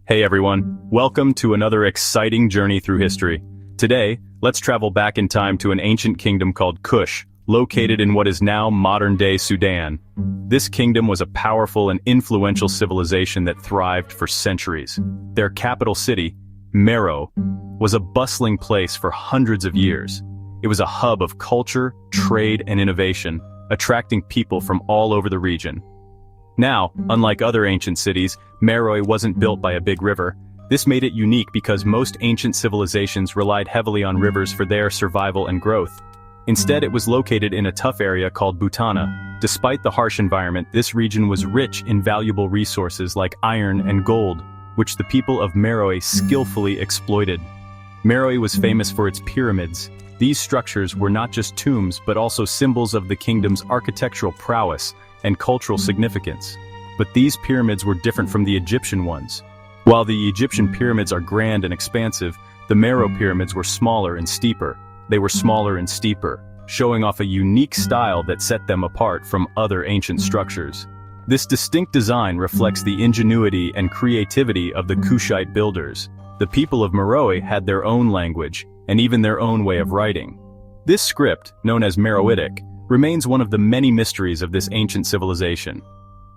Hey everyone, welcome to another exciting journey through history. Today, let's travel back in time to an ancient kingdom called Kush, located in what is now modern-day Sudan. This kingdom was a powerful and influential civilization that thrived for centuries. Their capital city, Meroe, was a bustling place for hundreds of years. It was a hub of culture, trade, and innovation, attracting people from all over the region. Now, unlike other ancient cities, Meroe wasn't built by a big river. This made it unique because most ancient civilizations relied heavily on rivers for their survival and growth. Instead, it was located in a tough area called Butana. Despite the harsh environment, this region was rich in valuable resources like iron and gold, which the people of Meroe skillfully exploited. Meroe was famous for its pyramids. These structures were not just tombs but also symbols of the kingdom's architectural prowess and cultural significance. But these pyramids were different from the Egyptian ones. While the Egyptian pyramids are grand and expansive, the Meroe pyramids were smaller and steeper. They were smaller and steeper, showing off a unique style that set them apart from other ancient structures. This distinct design reflects the ingenuity and creativity of the Kushite builders. The people of Meroe had their own language, and even their own way of writing. This script, known as Meroitic, remains one of the many mysteries of this ancient civilization.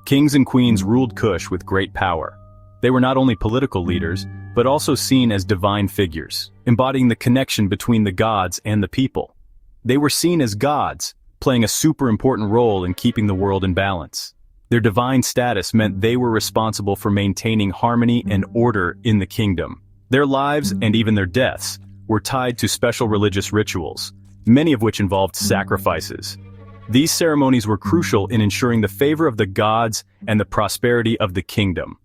Kings and queens ruled Kush with great power. They were not only political leaders, but also seen as divine figures, embodying the connection between the gods and the people. They were seen as gods, playing a super important role in keeping the world in balance. Their divine status meant they were responsible for maintaining harmony and order in the kingdom. Their lives, and even their deaths, were tied to special religious rituals, many of which involved sacrifices. These ceremonies were crucial in ensuring the favor of the gods and the prosperity of the kingdom.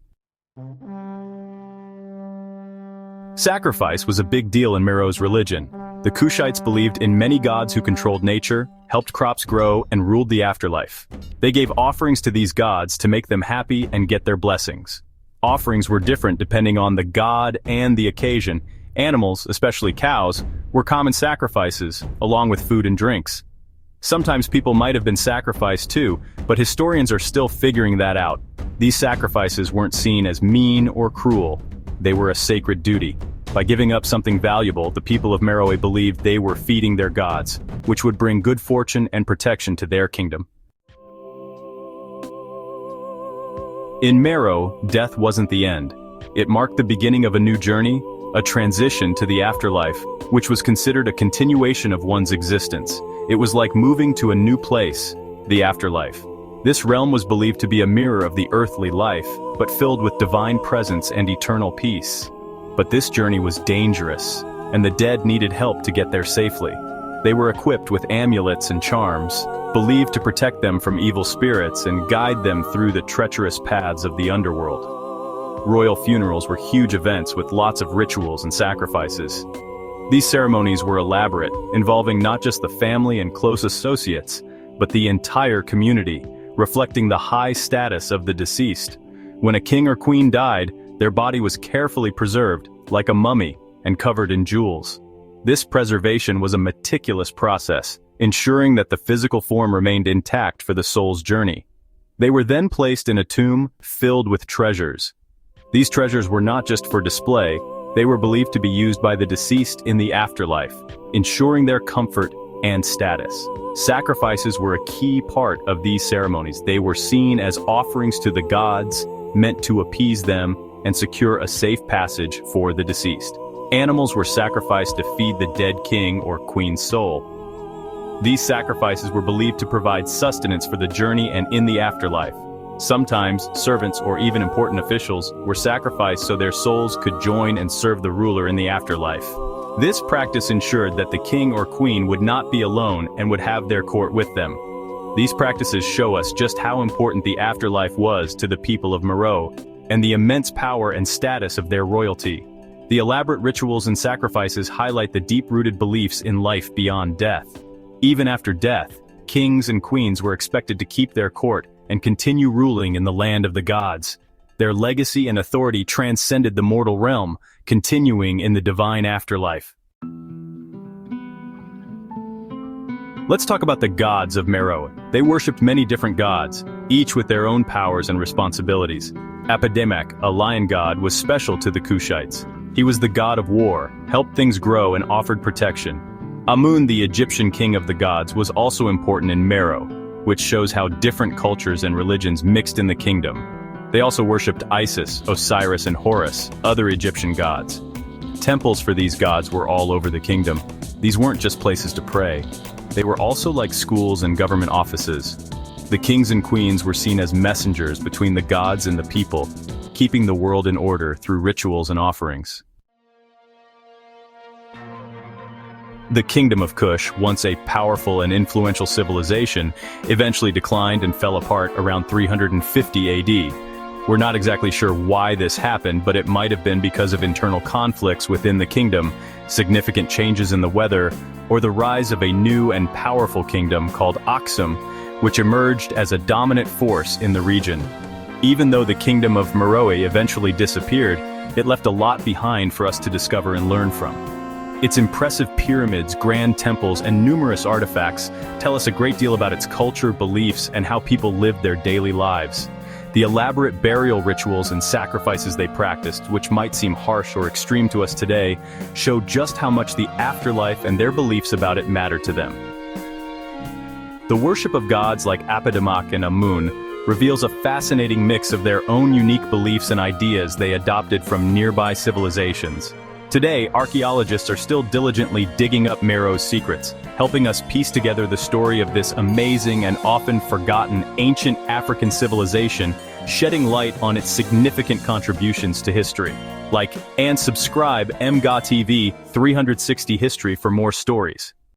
Sacrifice was a big deal in Meroe's religion. The Kushites believed in many gods who controlled nature, helped crops grow, and ruled the afterlife. They gave offerings to these gods to make them happy and get their blessings. Offerings were different depending on the god and the occasion. Animals, especially cows, were common sacrifices, along with food and drinks. Sometimes people might have been sacrificed too, but historians are still figuring that out. These sacrifices weren't seen as mean or cruel. They were a sacred duty. By giving up something valuable, the people of Meroe believed they were feeding their gods, which would bring good fortune and protection to their kingdom. In Meroe, death wasn't the end. It marked the beginning of a new journey, a transition to the afterlife, which was considered a continuation of one's existence. It was like moving to a new place, the afterlife. This realm was believed to be a mirror of the earthly life, but filled with divine presence and eternal peace. But this journey was dangerous, and the dead needed help to get there safely. They were equipped with amulets and charms, believed to protect them from evil spirits and guide them through the treacherous paths of the underworld. Royal funerals were huge events with lots of rituals and sacrifices. These ceremonies were elaborate, involving not just the family and close associates, but the entire community, reflecting the high status of the deceased. When a king or queen died, their body was carefully preserved, like a mummy, and covered in jewels. This preservation was a meticulous process, ensuring that the physical form remained intact for the soul's journey. They were then placed in a tomb filled with treasures. These treasures were not just for display, they were believed to be used by the deceased in the afterlife, ensuring their comfort and status. Sacrifices were a key part of these ceremonies. They were seen as offerings to the gods, meant to appease them and secure a safe passage for the deceased. Animals were sacrificed to feed the dead king or queen's soul. These sacrifices were believed to provide sustenance for the journey and in the afterlife. Sometimes, servants or even important officials were sacrificed so their souls could join and serve the ruler in the afterlife. This practice ensured that the king or queen would not be alone and would have their court with them. These practices show us just how important the afterlife was to the people of Meroe, and the immense power and status of their royalty. The elaborate rituals and sacrifices highlight the deep-rooted beliefs in life beyond death. Even after death, kings and queens were expected to keep their court and continue ruling in the land of the gods. Their legacy and authority transcended the mortal realm, continuing in the divine afterlife. Let's talk about the gods of Meroe. They worshipped many different gods, each with their own powers and responsibilities. Apidemek, a lion god, was special to the Kushites. He was the god of war, helped things grow and offered protection. Amun, the Egyptian king of the gods, was also important in Meroe, which shows how different cultures and religions mixed in the kingdom. They also worshipped Isis, Osiris, and Horus, other Egyptian gods. Temples for these gods were all over the kingdom. These weren't just places to pray. They were also like schools and government offices. The kings and queens were seen as messengers between the gods and the people, keeping the world in order through rituals and offerings. The Kingdom of Kush, once a powerful and influential civilization, eventually declined and fell apart around 350 AD. We're not exactly sure why this happened, but it might have been because of internal conflicts within the kingdom, significant changes in the weather, or the rise of a new and powerful kingdom called Aksum, which emerged as a dominant force in the region. Even though the Kingdom of Meroe eventually disappeared, it left a lot behind for us to discover and learn from. Its impressive pyramids, grand temples, and numerous artifacts tell us a great deal about its culture, beliefs, and how people lived their daily lives. The elaborate burial rituals and sacrifices they practiced, which might seem harsh or extreme to us today, show just how much the afterlife and their beliefs about it matter to them. The worship of gods like Apidemek and Amun reveals a fascinating mix of their own unique beliefs and ideas they adopted from nearby civilizations. Today, archaeologists are still diligently digging up Meroe's secrets, helping us piece together the story of this amazing and often forgotten ancient African civilization, shedding light on its significant contributions to history. Like and subscribe Emgotv360 History for more stories.